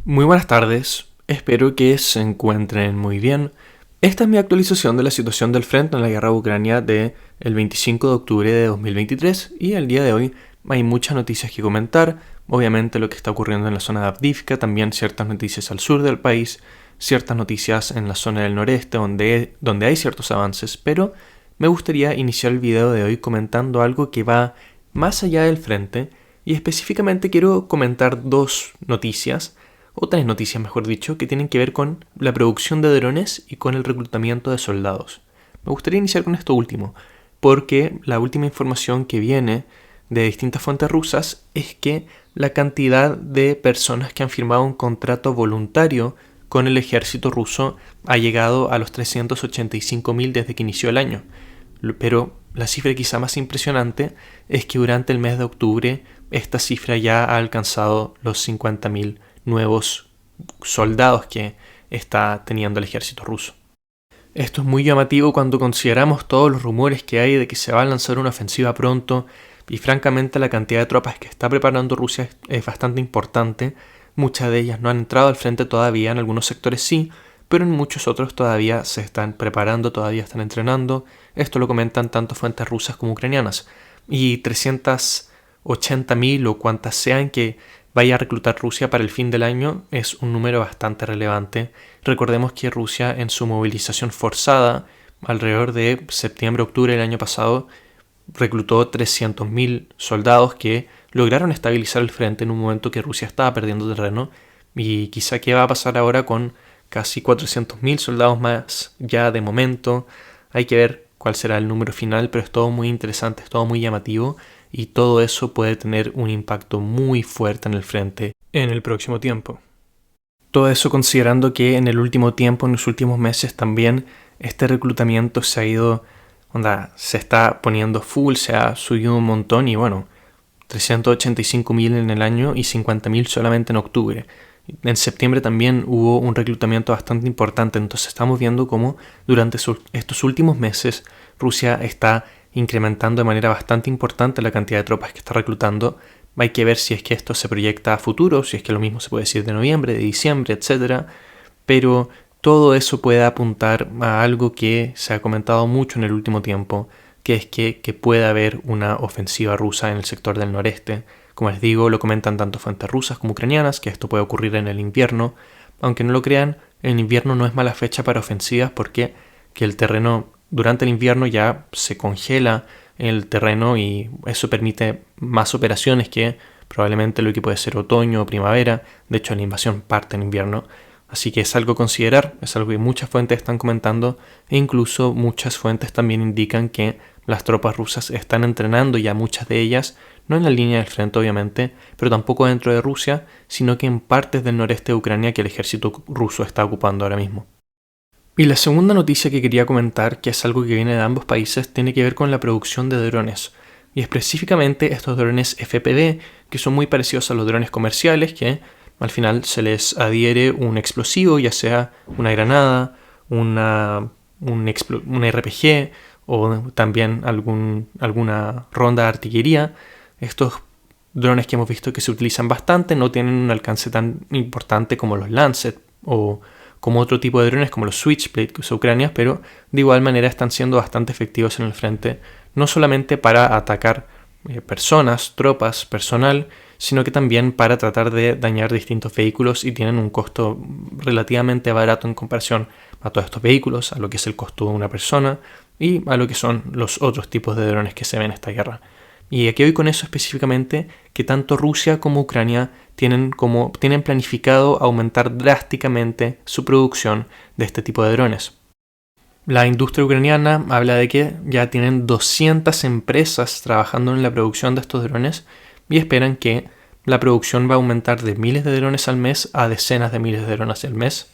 Muy buenas tardes, espero que se encuentren muy bien. Esta es mi actualización de la situación del frente en la guerra de Ucrania del 25 de octubre de 2023 y el día de hoy hay muchas noticias que comentar, obviamente lo que está ocurriendo en la zona de Avdiivka, también ciertas noticias al sur del país, ciertas noticias en la zona del noreste donde hay ciertos avances, pero me gustaría iniciar el video de hoy comentando algo que va más allá del frente y específicamente quiero comentar dos noticias o tres noticias mejor dicho, que tienen que ver con la producción de drones y con el reclutamiento de soldados. Me gustaría iniciar con esto último, porque la última información que viene de distintas fuentes rusas es que la cantidad de personas que han firmado un contrato voluntario con el ejército ruso ha llegado a los 385.000 desde que inició el año. Pero la cifra quizá más impresionante es que durante el mes de octubre esta cifra ya ha alcanzado los 50.000 nuevos soldados que está teniendo el ejército ruso. Esto es muy llamativo cuando consideramos todos los rumores que hay de que se va a lanzar una ofensiva pronto y francamente la cantidad de tropas que está preparando Rusia es bastante importante. Muchas de ellas no han entrado al frente todavía, en algunos sectores sí, pero en muchos otros todavía se están preparando, todavía están entrenando. Esto lo comentan tanto fuentes rusas como ucranianas. Y 380.000 o cuantas sean que vaya a reclutar Rusia para el fin del año es un número bastante relevante. Recordemos que Rusia en su movilización forzada alrededor de septiembre-octubre del año pasado reclutó 300.000 soldados que lograron estabilizar el frente en un momento que Rusia estaba perdiendo terreno y quizá qué va a pasar ahora con casi 400.000 soldados más ya de momento. Hay que ver cuál será el número final, pero es todo muy interesante, es todo muy llamativo y todo eso puede tener un impacto muy fuerte en el frente en el próximo tiempo. Todo eso considerando que en el último tiempo, en los últimos meses también, este reclutamiento se está poniendo full, se ha subido un montón y bueno, 385.000 en el año y 50.000 solamente en octubre. En septiembre también hubo un reclutamiento bastante importante, entonces estamos viendo cómo durante estos últimos meses Rusia está incrementando de manera bastante importante la cantidad de tropas que está reclutando. Hay que ver si es que esto se proyecta a futuro, si es que lo mismo se puede decir de noviembre, de diciembre, etc. Pero todo eso puede apuntar a algo que se ha comentado mucho en el último tiempo, que es que puede haber una ofensiva rusa en el sector del noreste. Como les digo, lo comentan tanto fuentes rusas como ucranianas, que esto puede ocurrir en el invierno. Aunque no lo crean, el invierno no es mala fecha para ofensivas porque el terreno durante el invierno ya se congela el terreno y eso permite más operaciones que probablemente lo que puede ser otoño o primavera. De hecho, la invasión parte en invierno. Así que es algo a considerar, es algo que muchas fuentes están comentando e incluso muchas fuentes también indican que las tropas rusas están entrenando ya muchas de ellas, no en la línea del frente obviamente, pero tampoco dentro de Rusia, sino que en partes del noreste de Ucrania que el ejército ruso está ocupando ahora mismo. Y la segunda noticia que quería comentar, que es algo que viene de ambos países, tiene que ver con la producción de drones. Y específicamente estos drones FPV, que son muy parecidos a los drones comerciales, que al final se les adhiere un explosivo, ya sea una granada, un RPG o también alguna ronda de artillería. Estos drones que hemos visto que se utilizan bastante no tienen un alcance tan importante como los Lancet o como otro tipo de drones como los Switchblade que usa Ucrania, pero de igual manera están siendo bastante efectivos en el frente, no solamente para atacar personas, tropas, personal, sino que también para tratar de dañar distintos vehículos y tienen un costo relativamente barato en comparación a todos estos vehículos, a lo que es el costo de una persona y a lo que son los otros tipos de drones que se ven en esta guerra. Y aquí voy con eso específicamente, que tanto Rusia como Ucrania tienen planificado aumentar drásticamente su producción de este tipo de drones. La industria ucraniana habla de que ya tienen 200 empresas trabajando en la producción de estos drones y esperan que la producción va a aumentar de miles de drones al mes a decenas de miles de drones al mes.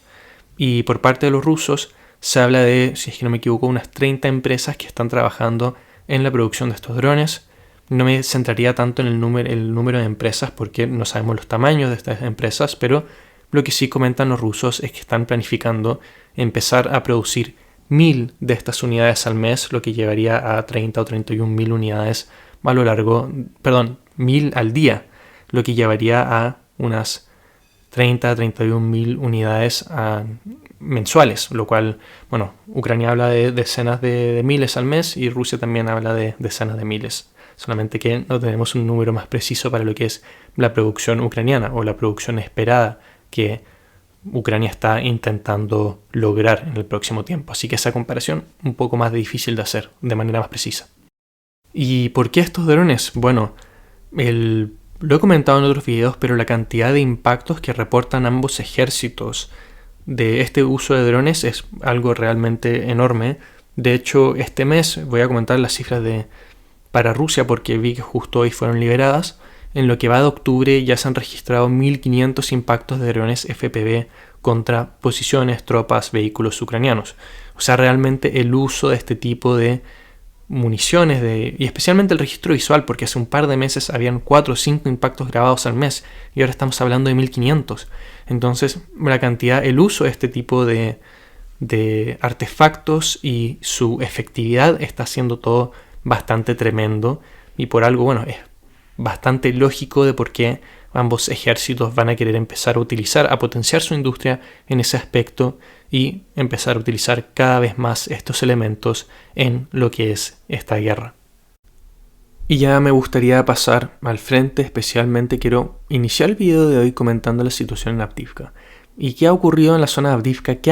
Y por parte de los rusos se habla de, si es que no me equivoco, unas 30 empresas que están trabajando en la producción de estos drones. No me centraría tanto en el número de empresas porque no sabemos los tamaños de estas empresas, pero lo que sí comentan los rusos es que están planificando empezar a producir 1.000 de estas unidades al mes, lo que llevaría a 30 o 31.000 unidades a lo largo, 1.000 al día, lo que llevaría a unas 30 a 31.000 unidades mensuales, lo cual, bueno, Ucrania habla de decenas de miles al mes y Rusia también habla de decenas de miles. Solamente que no tenemos un número más preciso para lo que es la producción ucraniana o la producción esperada que Ucrania está intentando lograr en el próximo tiempo. Así que esa comparación un poco más difícil de hacer de manera más precisa. ¿Y por qué estos drones? Bueno, lo he comentado en otros videos, pero la cantidad de impactos que reportan ambos ejércitos de este uso de drones es algo realmente enorme. De hecho, este mes voy a comentar las cifras para Rusia porque vi que justo hoy fueron liberadas. En lo que va de octubre ya se han registrado 1.500 impactos de drones FPV contra posiciones, tropas, vehículos ucranianos. O sea, realmente el uso de este tipo de municiones y especialmente el registro visual, porque hace un par de meses habían 4 o 5 impactos grabados al mes y ahora estamos hablando de 1.500. Entonces, el uso de este tipo de artefactos y su efectividad está haciendo todo bastante tremendo y por algo, bueno, es bastante lógico de por qué ambos ejércitos van a querer empezar a potenciar su industria en ese aspecto y empezar a utilizar cada vez más estos elementos en lo que es esta guerra. Y ya me gustaría pasar al frente, especialmente quiero iniciar el video de hoy comentando la situación en Avdiivka. ¿Y qué ha ocurrido en la zona de Avdiivka? ¿Qué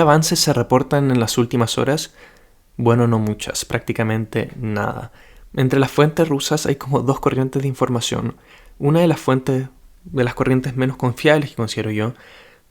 avances se reportan en las últimas horas? Bueno, no muchas, prácticamente nada. Entre las fuentes rusas hay como 2 corrientes de información. Una de las corrientes menos confiables que considero yo,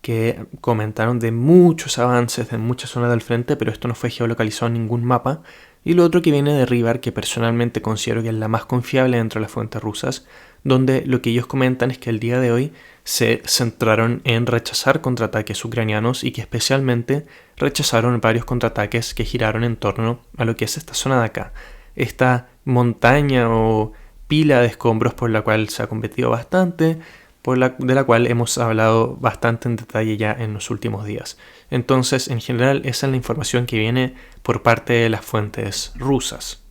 que comentaron de muchos avances en muchas zonas del frente, pero esto no fue geolocalizado en ningún mapa. Y lo otro que viene de Rivar, que personalmente considero que es la más confiable dentro de las fuentes rusas, donde lo que ellos comentan es que el día de hoy se centraron en rechazar contraataques ucranianos y que especialmente rechazaron varios contraataques que giraron en torno a lo que es esta zona de acá. Esta montaña o pila de escombros por la cual se ha competido bastante, de la cual hemos hablado bastante en detalle ya en los últimos días. Entonces, en general, esa es la información que viene por parte de las fuentes rusas.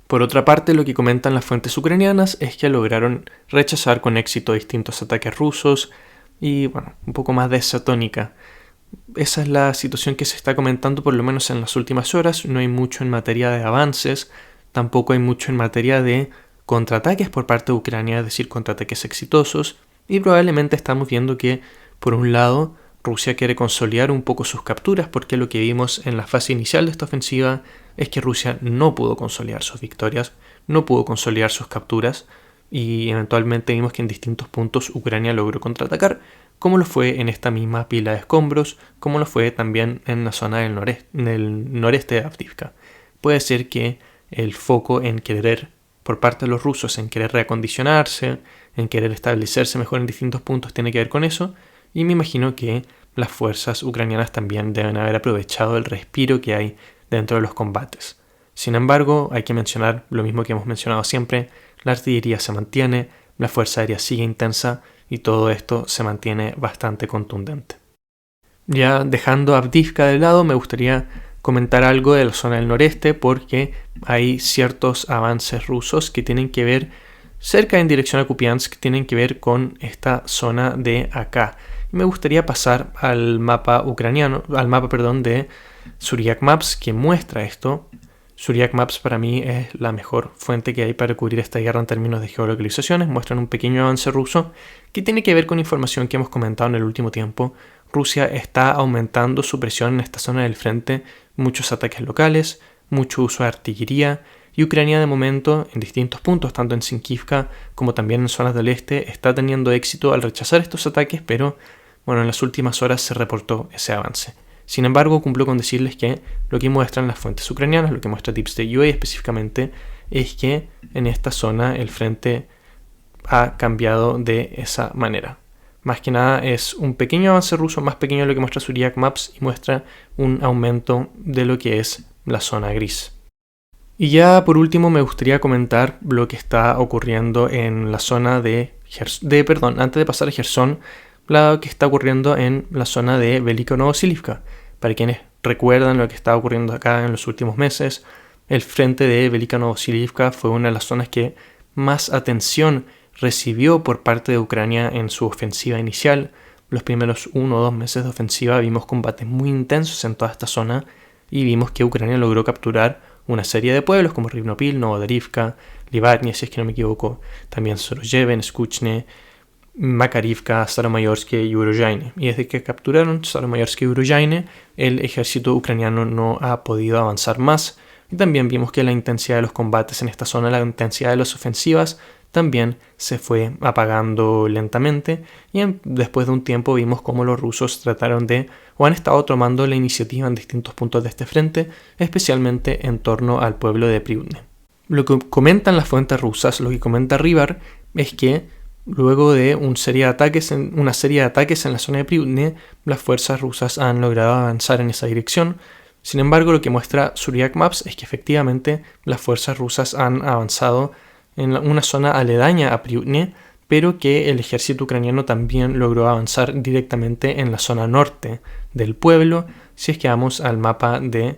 Por otra parte, lo que comentan las fuentes ucranianas es que lograron rechazar con éxito distintos ataques rusos y, bueno, un poco más de esa tónica. Esa es la situación que se está comentando por lo menos en las últimas horas. No hay mucho en materia de avances, tampoco hay mucho en materia de contraataques por parte de Ucrania, es decir, contraataques exitosos, y probablemente estamos viendo que, por un lado, Rusia quiere consolidar un poco sus capturas, porque lo que vimos en la fase inicial de esta ofensiva es que Rusia no pudo consolidar sus victorias, no pudo consolidar sus capturas, y eventualmente vimos que en distintos puntos Ucrania logró contraatacar, como lo fue en esta misma pila de escombros, como lo fue también en la zona del noreste de Avdiivka. Puede ser que el foco por parte de los rusos en querer reacondicionarse, en querer establecerse mejor en distintos puntos tiene que ver con eso, y me imagino que las fuerzas ucranianas también deben haber aprovechado el respiro que hay dentro de los combates. Sin embargo, hay que mencionar lo mismo que hemos mencionado siempre, la artillería se mantiene, la fuerza aérea sigue intensa y todo esto se mantiene bastante contundente. Ya dejando Avdiivka de lado, me gustaría comentar algo de la zona del noreste porque hay ciertos avances rusos que tienen que ver cerca en dirección a Kupiansk, que tienen que ver con esta zona de acá. Y me gustaría pasar al mapa de Suryak Maps que muestra esto. Suryak Maps para mí es la mejor fuente que hay para cubrir esta guerra en términos de geolocalizaciones. Muestran un pequeño avance ruso que tiene que ver con información que hemos comentado en el último tiempo. Rusia está aumentando su presión en esta zona del frente, muchos ataques locales, mucho uso de artillería, y Ucrania de momento en distintos puntos, tanto en Sinkivka como también en zonas del este, está teniendo éxito al rechazar estos ataques, pero bueno, en las últimas horas se reportó ese avance. Sin embargo, cumplo con decirles que lo que muestran las fuentes ucranianas, lo que muestra Deep State UA específicamente, es que en esta zona el frente ha cambiado de esa manera. Más que nada es un pequeño avance ruso, más pequeño de lo que muestra Suryak Maps y muestra un aumento de lo que es la zona gris. Y ya por último me gustaría comentar lo que está ocurriendo en la zona antes de pasar a Gerson, lo que está ocurriendo en la zona de Velika Novosilivka. Para quienes recuerdan lo que está ocurriendo acá en los últimos meses, el frente de Velika Novosilivka fue una de las zonas que más atención recibió por parte de Ucrania en su ofensiva inicial. Los primeros 1 o 2 meses de ofensiva vimos combates muy intensos en toda esta zona y vimos que Ucrania logró capturar una serie de pueblos como Rivnopil, Novodarivka, Livatnia, si es que no me equivoco, también Sorojeven, Skuchne, Makarivka, Staromayorsk y Urojaine. Y desde que capturaron Staromayorsk y Urojaine, el ejército ucraniano no ha podido avanzar más. Y también vimos que la intensidad de los combates en esta zona, la intensidad de las ofensivas, también se fue apagando lentamente. Y después de un tiempo vimos cómo los rusos trataron de, o han estado tomando la iniciativa en distintos puntos de este frente, especialmente en torno al pueblo de Priudne. Lo que comentan las fuentes rusas, lo que comenta Rivar, es que luego de una serie de ataques en la zona de Priudne, las fuerzas rusas han logrado avanzar en esa dirección. Sin embargo, lo que muestra Suryak Maps es que efectivamente las fuerzas rusas han avanzado en una zona aledaña a Priudne, pero que el ejército ucraniano también logró avanzar directamente en la zona norte del pueblo. Si es que vamos al mapa de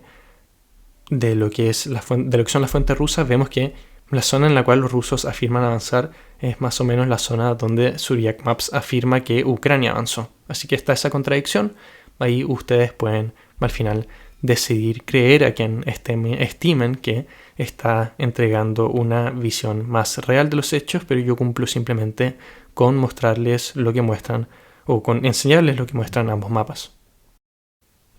lo que son las fuentes rusas, vemos que la zona en la cual los rusos afirman avanzar es más o menos la zona donde Suryak Maps afirma que Ucrania avanzó. Así que está esa contradicción. Ahí ustedes pueden al final decidir creer a quien estimen que está entregando una visión más real de los hechos, pero yo cumplo simplemente con mostrarles lo que muestran o con enseñarles lo que muestran ambos mapas.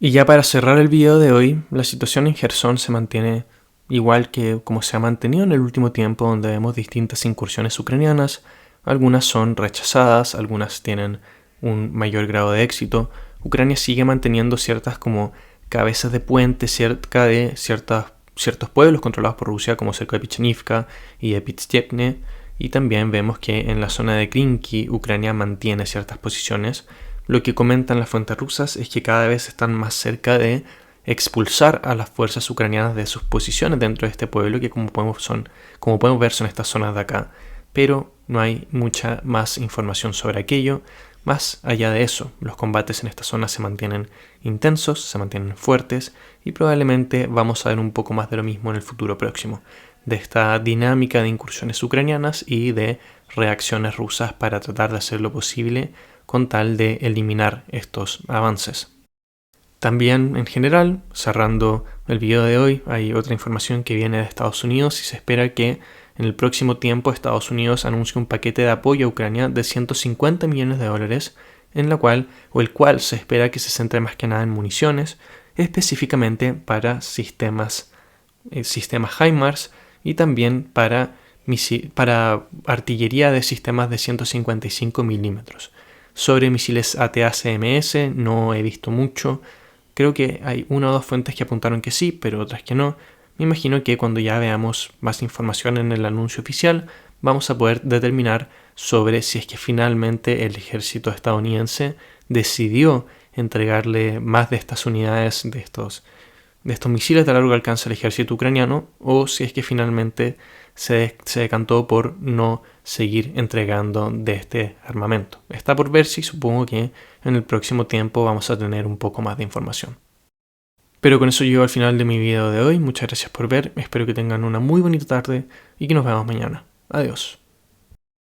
Y ya para cerrar el video de hoy, la situación en Gerson se mantiene igual que como se ha mantenido en el último tiempo, donde vemos distintas incursiones ucranianas. Algunas son rechazadas, algunas tienen un mayor grado de éxito. Ucrania sigue manteniendo ciertas como cabezas de puente cerca de ciertos pueblos controlados por Rusia, como cerca de Pichenivka y de Pitstiepne. Y también vemos que en la zona de Krinky, Ucrania mantiene ciertas posiciones. Lo que comentan las fuentes rusas es que cada vez están más cerca de expulsar a las fuerzas ucranianas de sus posiciones dentro de este pueblo, que como podemos ver son estas zonas de acá, pero no hay mucha más información sobre aquello. Más allá de eso, los combates en esta zona se mantienen intensos, se mantienen fuertes y probablemente vamos a ver un poco más de lo mismo en el futuro próximo, de esta dinámica de incursiones ucranianas y de reacciones rusas para tratar de hacer lo posible con tal de eliminar estos avances. También, en general, cerrando el video de hoy, hay otra información que viene de Estados Unidos y se espera que en el próximo tiempo Estados Unidos anuncie un paquete de apoyo a Ucrania de $150 millones, el cual se espera que se centre más que nada en municiones, específicamente para sistemas HIMARS y también para artillería de sistemas de 155 milímetros. Sobre misiles ATACMS no he visto mucho. Creo que hay una o dos fuentes que apuntaron que sí, pero otras que no. Me imagino que cuando ya veamos más información en el anuncio oficial, vamos a poder determinar sobre si es que finalmente el ejército estadounidense decidió entregarle más de estas unidades, de estos misiles de largo alcance al ejército ucraniano, o si es que finalmente se decantó por no seguir entregando de este armamento. Está por verse y supongo que en el próximo tiempo vamos a tener un poco más de información. Pero con eso llego al final de mi video de hoy. Muchas gracias por ver, espero que tengan una muy bonita tarde y que nos vemos mañana. Adiós.